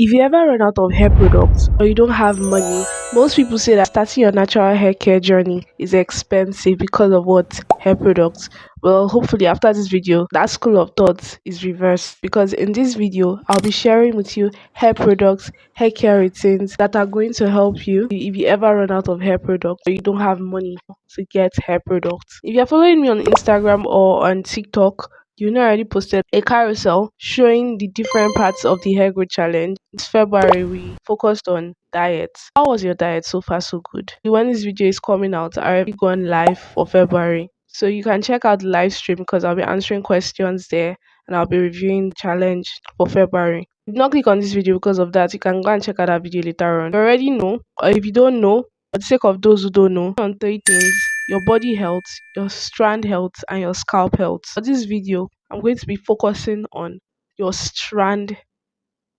If you ever run out of hair products or you don't have money, most people say that starting your natural hair care journey is expensive because of what? Hair products. Well, hopefully after this video, that school of thought is reversed because in this video, I'll be sharing with you hair products, hair care routines that are going to help you if you ever run out of hair products or you don't have money to get hair products. If you're following me on Instagram or on TikTok, you know I already posted a carousel showing the different parts of the hair growth challenge. This February we focused on diet. How was your diet so far so good? When this video is coming out, I already gone live for February. So you can check out the live stream because I'll be answering questions there and I'll be reviewing the challenge for February. If you not click on this video because of that, you can go and check out that video later on. You already know, or if you don't know, for the sake of those who don't know, on three things: your body health, your strand health, and your scalp health. For this video, I'm going to be focusing on your strand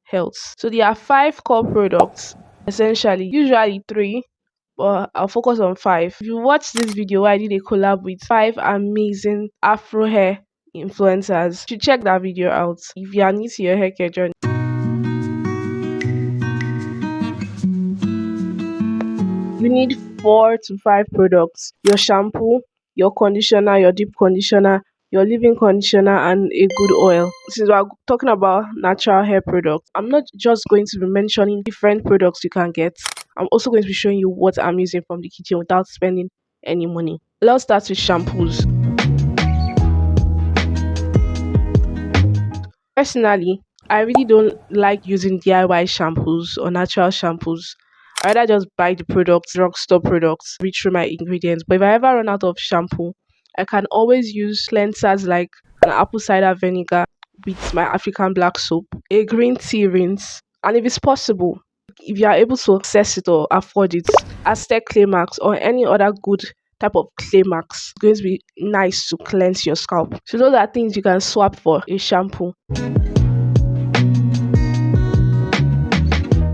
health. So there are five core products, essentially, usually three, but I'll focus on five. If you watch this video where I did a collab with five amazing Afro hair influencers, you should check that video out if you are new to your hair care journey. You need 4 to 5 products: your shampoo, your conditioner, your deep conditioner, your leave-in conditioner, and a good oil. Since we're talking about natural hair products, I'm not just going to be mentioning different products you can get. I'm also going to be showing you what I'm using from the kitchen without spending any money. Let's start with shampoos. Personally, I really don't like using DIY shampoos or natural shampoos. I rather just buy the products, drugstore products, read through my ingredients. But if I ever run out of shampoo, I can always use cleansers like an apple cider vinegar with my African black soap, a green tea rinse, and if it's possible, if you are able to access it or afford it, Aztec clay marks or any other good type of clay marks, it's going to be nice to cleanse your scalp. So those are things you can swap for a shampoo.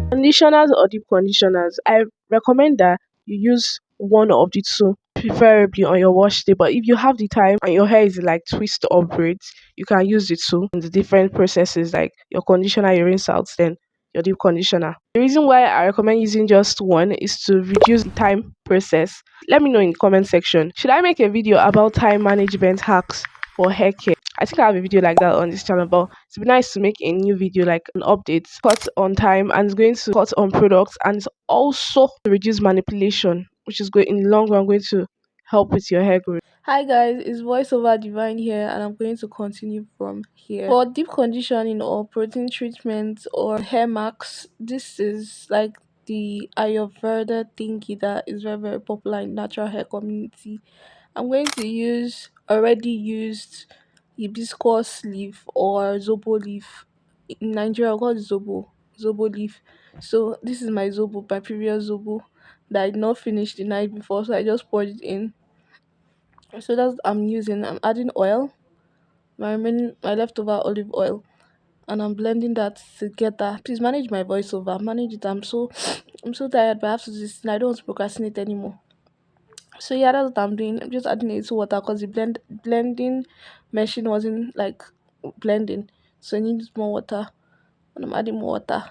Conditioners or deep conditioners, I recommend that you use one of the two, preferably on your wash day. But if you have the time and your hair is like twist or braids, you can use the two in the different processes like your conditioner, your rinse out, then your deep conditioner. The reason why I recommend using just one is to reduce the time process. Let me know in the comment section. Should I make a video about time management hacks for hair care? I think I have a video like that on this channel, but it'd be nice to make a new video like an update, cut on time, and it's going to cut on products, and it's also to reduce manipulation, which is going in the long run going to help with your hair growth. Hi guys, it's voiceover divine here, and I'm going to continue from here. For deep conditioning or protein treatment or hair marks, this is like the Ayurveda thingy that is very very popular in natural hair community. I'm going to use already used hibiscus leaf or zobo leaf. In Nigeria, we call it zobo leaf. So this is my zobo, my previous zobo that I did not finish the night before, so I just poured it in. So that's what I'm using. I'm adding oil, my leftover olive oil, and I'm blending that together. Please manage my voiceover, manage it. I'm so tired, but I have to do this, and I don't want to procrastinate anymore. So yeah, that's what I'm doing. I'm just adding it to water because the blending machine wasn't like blending, so I need more water, and I'm adding more water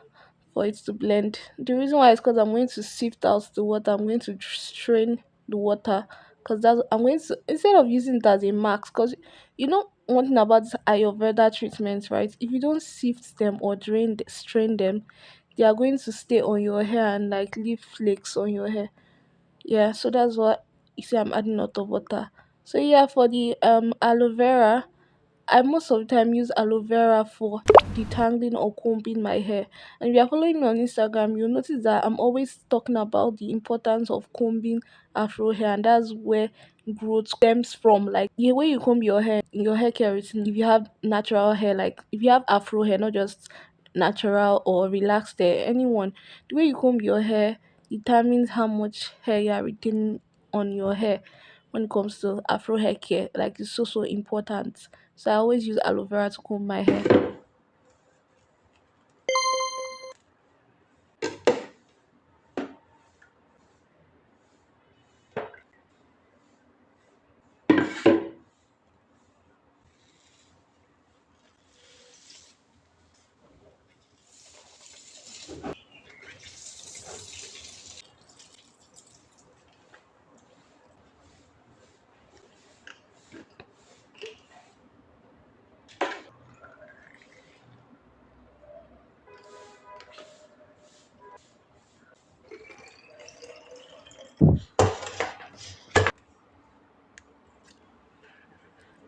for it to blend. The reason why is because I'm going to sift out the water. I'm going to strain the water because that's I'm going to, instead of using it as a max, because you know one thing about this Ayurveda treatments, right? If you don't sift them or strain them, they are going to stay on your hair and like leave flakes on your hair. Yeah, so that's what you see. I'm adding a lot of water. So yeah, for the aloe vera, I most of the time use aloe vera for detangling or combing my hair. And if you are following me on Instagram, you'll notice that I'm always talking about the importance of combing afro hair, and that's where growth stems from. Like the way you comb your hair in your hair care routine, if you have natural hair, like if you have afro hair, not just natural or relaxed hair, anyone, the way you comb your hair determines how much hair you are retaining on your hair when it comes to afro hair care. Like it's so important. So I always use aloe vera to comb my hair.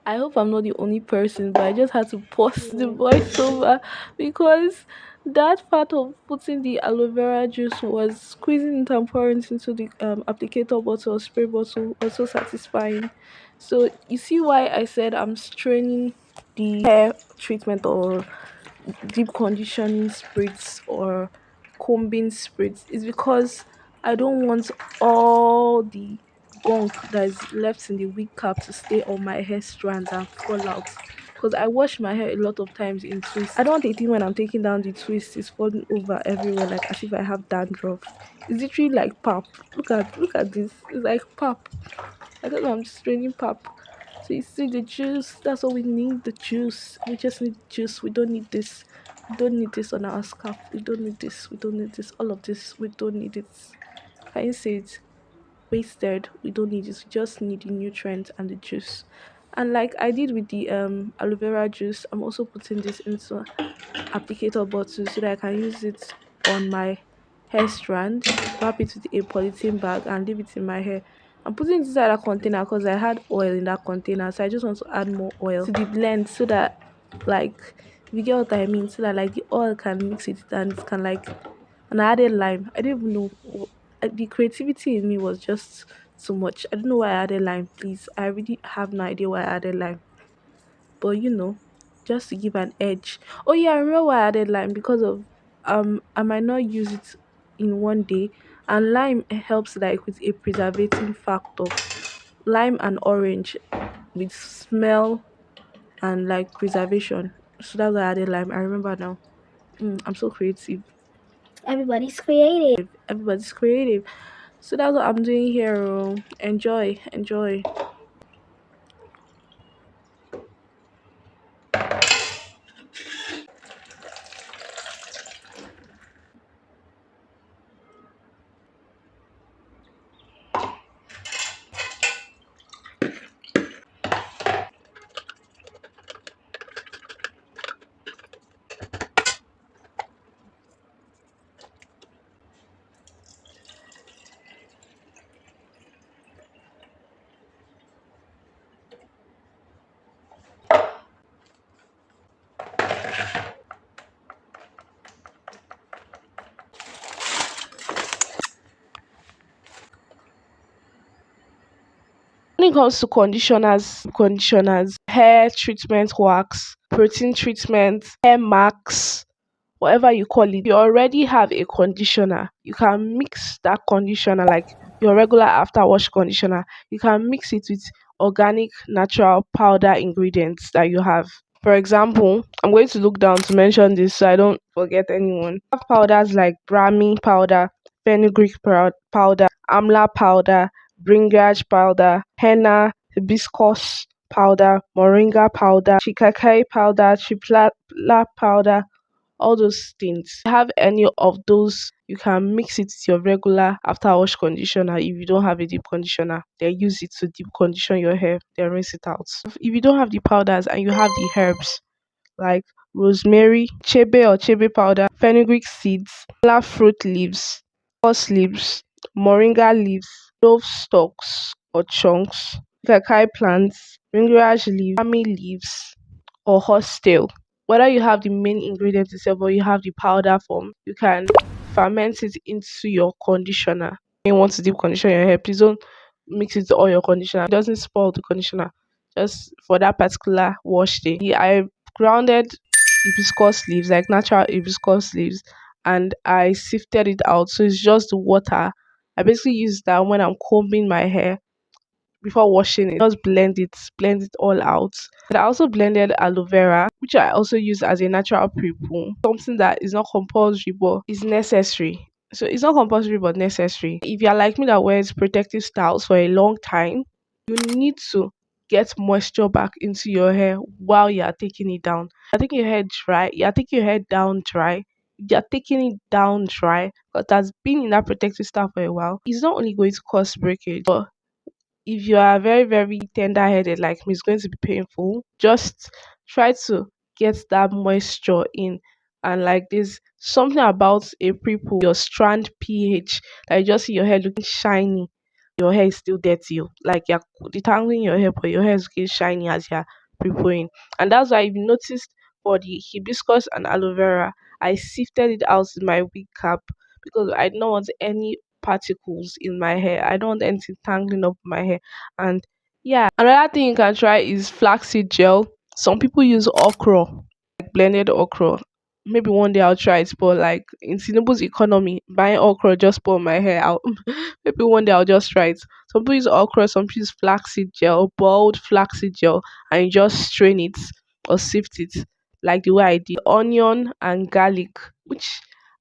I hope I'm not the only person, but I just had to pause the voiceover because that part of putting the aloe vera juice was squeezing it and pouring it into the applicator bottle or spray bottle was so satisfying. So you see why I said I'm straining the hair treatment or deep conditioning spritz or combing spritz is because I don't want all the gunk that is left in the wig cap to stay on my hair strands and fall out. Because I wash my hair a lot of times in twists. I don't want a thing when I'm taking down the twist it's falling over everywhere like as if I have dandruff. It's literally like pap. Look at this. It's like pap. I don't know, I'm just draining pap. So you see the juice, that's all we need, the juice. We just need juice. We don't need this. We don't need this on our scalp. We don't need this. We don't need this. All of this. We don't need it. Can you say it? Wasted. We don't need this. We just need the nutrients and the juice. And like I did with the aloe vera juice, I'm also putting this into applicator bottle so that I can use it on my hair strand, wrap it with a polythene bag and leave it in my hair. I'm putting it inside a container because I had oil in that container, so I just want to add more oil to the blend so that like if you get what I mean, so that like the oil can mix with it and it can like and I added lime. I didn't even know the creativity in me was just too much. I don't know why I added lime, please. I really have no idea why I added lime, but just to give an edge. Oh yeah, I remember why I added lime because of I might not use it in one day, and lime helps like with a preservating factor. Lime and orange with smell and like preservation. So that's why I added lime. I remember now. I'm so creative. Everybody's creative. Everybody's creative. So that's what I'm doing here. Oh. Enjoy, enjoy. When it comes to conditioners, hair treatment wax, protein treatment, hair mask, whatever you call it, you already have a conditioner. You can mix that conditioner like your regular after wash conditioner. You can mix it with organic natural powder ingredients that you have. For example, I'm going to look down to mention this so I don't forget anyone. We have powders like Brahmi powder, fenugreek powder, amla powder, bringage powder, henna, hibiscus powder, moringa powder, shikakai powder, chipla powder, all those things. If you have any of those, you can mix it with your regular after wash conditioner. If you don't have a deep conditioner, then use it to deep condition your hair, then rinse it out. If you don't have the powders and you have the herbs like rosemary, chebe or chebe powder, fenugreek seeds, la fruit leaves, horse leaves, moringa leaves, clove stalks or chunks, kakai plants, ringage leaves, army leaves, or horsetail. Whether you have the main ingredient itself or you have the powder form, you can ferment it into your conditioner. When you want to deep condition your hair, please don't mix it to all your conditioner. It doesn't spoil the conditioner. Just for that particular wash day. I grounded hibiscus leaves, like natural hibiscus leaves, and I sifted it out. So it's just the water. I basically use that when I'm combing my hair before washing it. Just blend it all out. And I also blended aloe vera, which I also use as a natural pre-poo. Something that is not compulsory but is necessary. So it's not compulsory but necessary. If you're like me that wears protective styles for a long time, you need to get moisture back into your hair while you're taking it down. You're taking your hair dry, you're taking your hair down dry, you're taking it down dry, but that's been in that protective style for a while. It's not only going to cause breakage, but if you are very, very tender headed like me, it's going to be painful. Just try to get that moisture in. And like there's something about a pre-poo, your strand pH, that you just see your hair looking shiny. Your hair is still dirty. Like you're detangling your hair, but your hair is looking shiny as you're people in. And that's why if you noticed for the hibiscus and aloe vera, I sifted it out in my wig cap because I don't want any particles in my hair. I don't want anything tangling up my hair. And yeah, another thing you can try is flaxseed gel. Some people use okra, like blended okra. Maybe one day I'll try it, but like in Tinubu's economy, buying okra just pull my hair out. Maybe one day I'll just try it. Some people use okra, some people use flaxseed gel, boiled flaxseed gel, and you just strain it or sift it like the way I did. Onion and garlic, which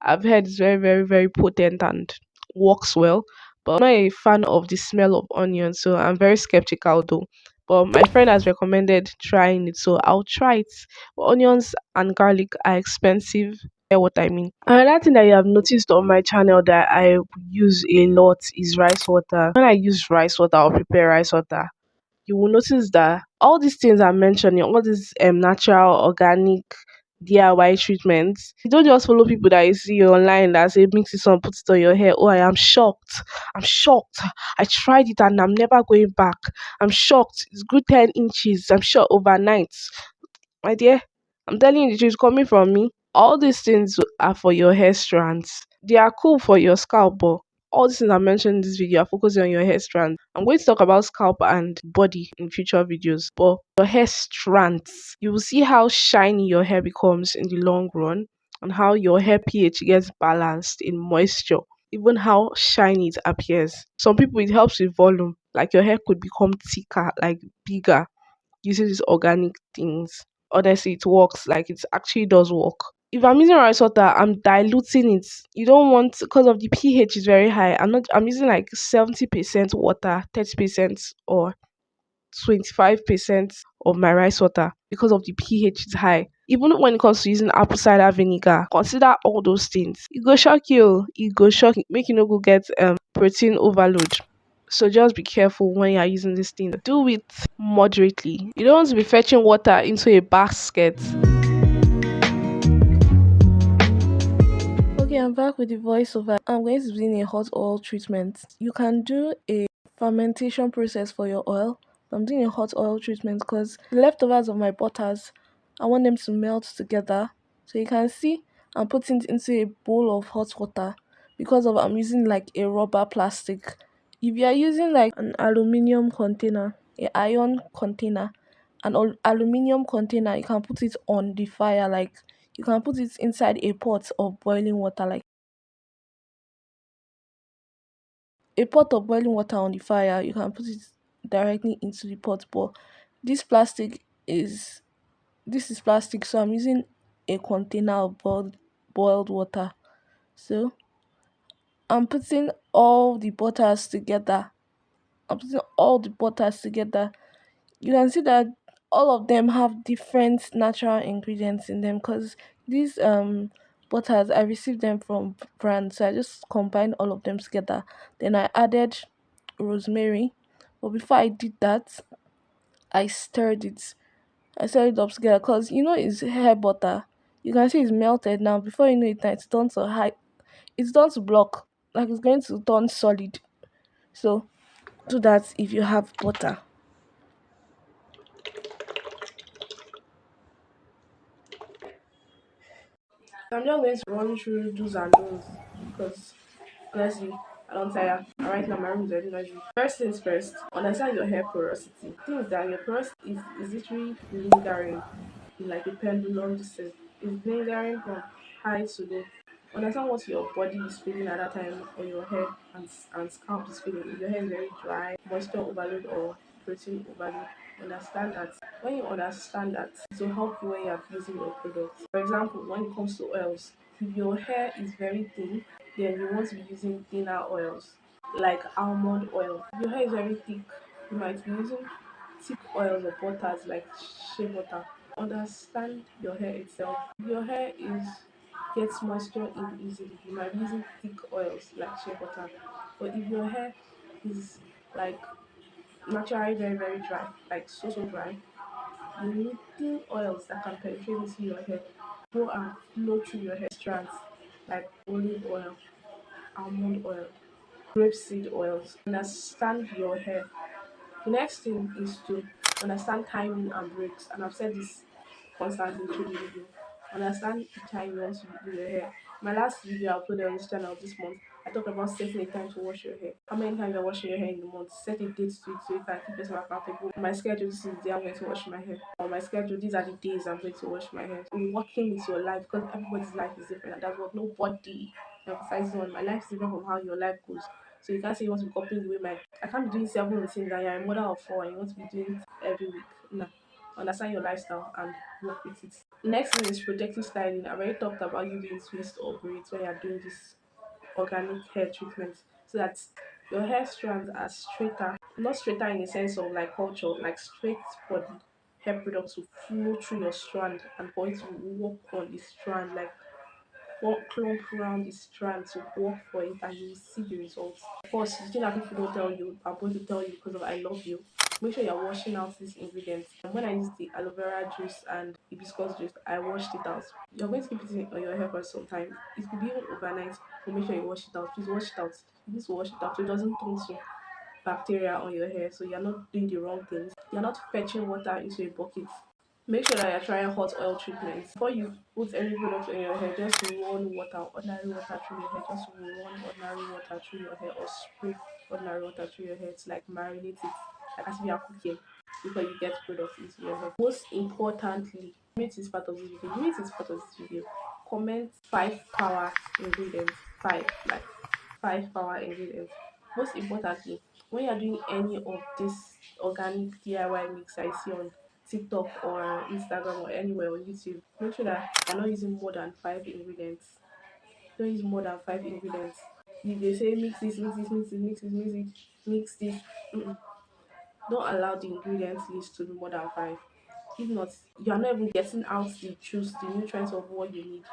I've heard is very, very, very potent and works well. But I'm not a fan of the smell of onion, so I'm very skeptical though. But my friend has recommended trying it, so I'll try it. But onions and garlic are expensive. Get what I mean? Another thing that you have noticed on my channel that I use a lot is rice water. When I use rice water or prepare rice water, you will notice that all these things I'm mentioning, all these natural, organic, DIY treatments, you don't just follow people that you see online that say mix this on, put it on your hair. Oh, I am shocked. I'm shocked. I tried it and I'm never going back. I'm shocked. It's good 10 inches. I'm sure overnight. My dear, I'm telling you the truth coming from me. All these things are for your hair strands. They are cool for your scalp, but all these things I mentioned in this video are focusing on your hair strands. I'm going to talk about scalp and body in future videos, but your hair strands, you will see how shiny your hair becomes in the long run and how your hair pH gets balanced in moisture, even how shiny it appears. Some people it helps with volume, like your hair could become thicker, like bigger using these organic things. Honestly, it works. Like it actually does work. If I'm using rice water, I'm diluting it. You don't want because of the pH is very high. I'm using like 70% water, 30% or 25% of my rice water because of the pH is high. Even when it comes to using apple cider vinegar, consider all those things. It go shock you. It go shock you. Make you no go get protein overload. So just be careful when you are using this thing. Do it moderately. You don't want to be fetching water into a basket. Okay, I'm back with the voiceover. I'm going to be doing a hot oil treatment. You can do a fermentation process for your oil. I'm doing a hot oil treatment because the leftovers of my butters, I want them to melt together. So you can see I'm putting it into a bowl of hot water because of I'm using like a rubber plastic. If you are using like an aluminium container, a iron container, aluminium container, you can put it on the fire, like you can put it inside a pot of boiling water, like a pot of boiling water on the fire. You can put it directly into the pot. But this plastic is this is plastic, so I'm using a container of boiled water. So I'm putting all the butters together. I'm putting all the butters together. You can see that all of them have different natural ingredients in them because these butters I received them from brands, so I just combined all of them together. Then I added rosemary, but before I did that, I stirred it. I stirred it up together because you know it's hair butter. You can see it's melted now. Before you know it, now it's done to high. It's done to block, like it's going to turn solid. So do that if you have butter. I'm just going to run through do's and don'ts because honestly, I don't tire. And right now, my room is very noisy. First things first, understand your hair porosity. Things that your porosity is literally lingering like a pendulum system. It's lingering from high to low. Understand what your body is feeling at that time, or your hair and scalp is feeling. If your hair is very dry, moisture overload, or protein overload, understand that. When you understand that, it will help you when you are using your products. For example, when it comes to oils, if your hair is very thin, then you want to be using thinner oils like almond oil. If your hair is very thick, you might be using thick oils or butters like shea butter. Understand your hair itself. If your hair is gets moisture in easily, you might be using thick oils like shea butter. But if your hair is like naturally very very dry, like so dry, you need thin oils that can penetrate into your hair, go and flow through your hair strands, like olive oil, almond oil, grapeseed oils. Understand your hair. The next thing is to Understand timing and breaks. And I've said this constantly through the video. Understand the time you want to do your hair. My last video I uploaded on this channel this month, I talked about setting a time to wash your hair. How many times you're washing your hair in the month? Set a date to it so you can keep yourself accountable. On my schedule, this is the day I'm going to wash my hair. On my schedule, these are the days I'm going to wash my hair. So working with your life, because everybody's life is different, and that's what nobody emphasizes on. My life is different from how your life goes. So you can't say you want to be copying the way my I can't be doing 7 routines and you're a mother of 4 and you want to be doing it every week. No. Understand your lifestyle and work with it. Next thing is protective styling. I already talked about you doing twist or braids when you're doing this organic hair treatment so that your hair strands are straighter, not straighter in the sense of like culture, like straight for the hair product to flow through your strand and for it to walk on the strand, like what clump around the strand to work for it and you will see the results. Of course, the thing that people don't tell you, I'm going to tell you because of I love you. Make sure you're washing out these ingredients. And when I use the aloe vera juice and hibiscus juice, I washed it out. You're going to keep it on your hair for some time. It could be even overnight, but make sure you wash it out. Please wash it out. You need to wash it out so it doesn't turn to bacteria on your hair. So you're not doing the wrong things. You're not fetching water into a bucket. Make sure that you're trying hot oil treatments. Before you put any product on your hair, just run water, ordinary water through your hair. Just run ordinary water through your hair or spray ordinary water through your hair to like marinate it, like as if you are cooking before you get products into your hair. Most importantly, meat is part of this video. Meat is part of this video. Comment 5 power ingredients. Like 5 power ingredients. Most importantly, when you're doing any of this organic DIY mix I see on TikTok or Instagram or anywhere on YouTube, make sure that you're not using more than 5 ingredients. Don't use more than 5 ingredients. If they say mix this, mix this, mix this, mix this, mix this, mix this, mm-mm. Don't allow the ingredients list to be more than 5. If not, you are not even getting out the juice, the nutrients of what you need.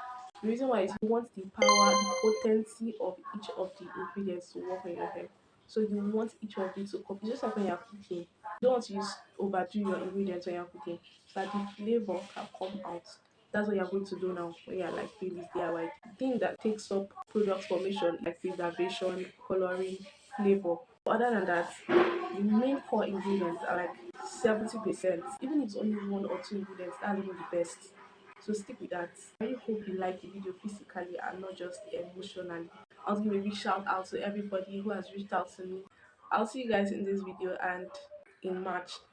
The reason why is you want the power, the potency of each of the ingredients to work on your hair. So you want each of it to cook. It's just like when you're cooking. You don't want to overdo your ingredients when you're cooking. So that the flavor can come out. That's what you're going to do now when you're like doing this DIY. The thing that takes up product formation like preservation, coloring, flavor. Other than that, the main core ingredients are like 70%. Even if it's only 1 or 2 ingredients, that's even the best. So stick with that. I really hope you like the video physically and not just emotionally. I'll give a big shout out to everybody who has reached out to me. I'll see you guys in this video and in March.